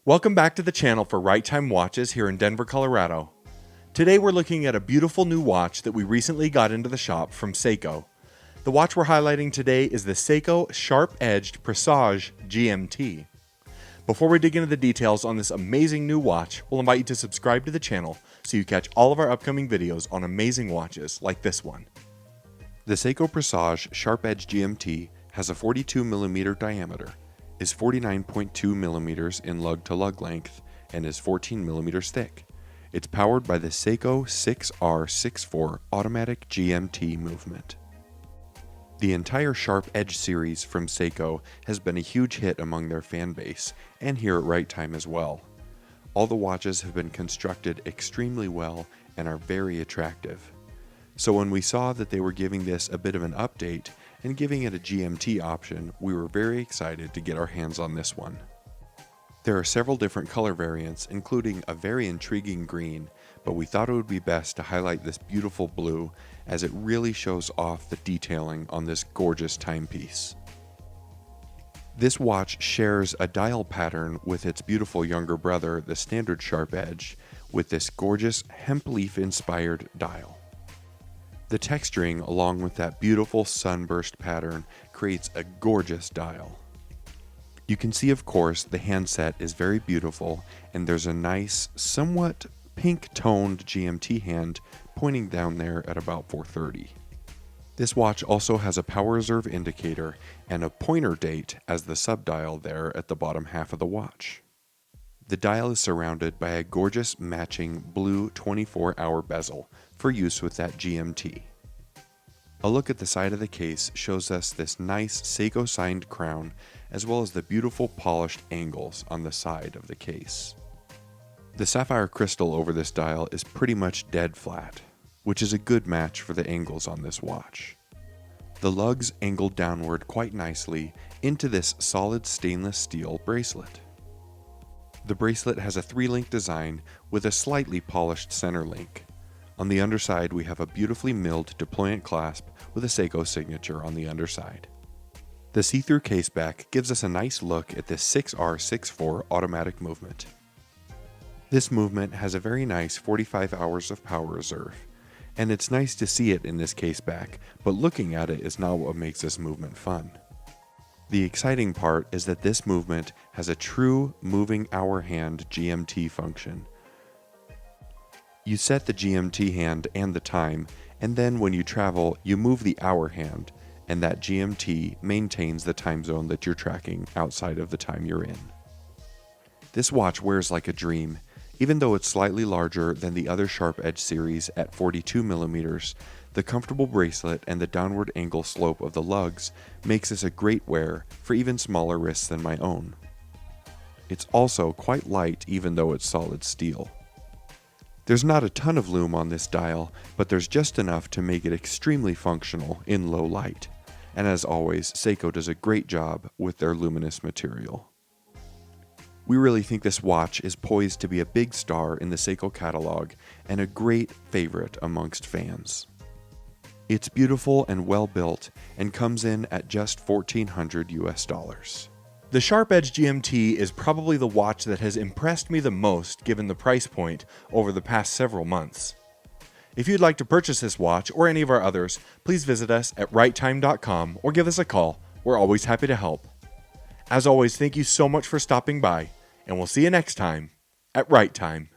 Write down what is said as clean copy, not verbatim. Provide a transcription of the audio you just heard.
Welcome back to the channel for Right Time Watches here in Denver, Colorado. Today we're looking at a beautiful new watch that we recently got into the shop from Seiko. The watch we're highlighting today is the Seiko Sharp-Edged Presage GMT. Before we dig into the details on this amazing new watch, we'll invite you to subscribe to the channel so you catch all of our upcoming videos on amazing watches like this one. The Seiko Presage Sharp-Edged GMT has a 42mm diameter, is 49.2 millimeters in lug-to-lug length, and is 14 millimeters thick. It's powered by the Seiko 6R64 automatic GMT movement. The entire Sharp Edge series from Seiko has been a huge hit among their fan base, and here at Right Time as well. All the watches have been constructed extremely well and are very attractive. So when we saw that they were giving this a bit of an update and giving it a GMT option, we were very excited to get our hands on this one. There are several different color variants, including a very intriguing green, but we thought it would be best to highlight this beautiful blue as it really shows off the detailing on this gorgeous timepiece. This watch shares a dial pattern with its beautiful younger brother, the standard Sharp Edge, with this gorgeous hemp leaf inspired dial. The texturing, along with that beautiful sunburst pattern, creates a gorgeous dial. You can see, of course, the handset is very beautiful, and there's a nice, somewhat pink-toned GMT hand pointing down there at about 4:30. This watch also has a power reserve indicator and a pointer date as the subdial there at the bottom half of the watch. The dial is surrounded by a gorgeous matching blue 24-hour bezel for use with that GMT. A look at the side of the case shows us this nice Seiko signed crown as well as the beautiful polished angles on the side of the case. The sapphire crystal over this dial is pretty much dead flat, which is a good match for the angles on this watch. The lugs angle downward quite nicely into this solid stainless steel bracelet. The bracelet has a 3-link design with a slightly polished center link. On the underside, we have a beautifully milled deployant clasp with a Seiko signature on the underside. The see-through caseback gives us a nice look at this 6R64 automatic movement. This movement has a very nice 45 hours of power reserve, and it's nice to see it in this caseback, but looking at it is not what makes this movement fun. The exciting part is that this movement has a true moving hour hand GMT function. You set the GMT hand and the time, and then when you travel, you move the hour hand, and that GMT maintains the time zone that you're tracking outside of the time you're in. This watch wears like a dream. Even though it's slightly larger than the other Sharp Edge series at 42 millimeters, the comfortable bracelet and the downward angle slope of the lugs makes this a great wear for even smaller wrists than my own. It's also quite light even though it's solid steel. There's not a ton of lume on this dial, but there's just enough to make it extremely functional in low light. And as always, Seiko does a great job with their luminous material. We really think this watch is poised to be a big star in the Seiko catalog and a great favorite amongst fans. It's beautiful and well built and comes in at just $1,400 US. The Sharp Edge GMT is probably the watch that has impressed me the most given the price point over the past several months. If you'd like to purchase this watch or any of our others, please visit us at righttime.com or give us a call. We're always happy to help. As always, thank you so much for stopping by, and we'll see you next time at Right Time.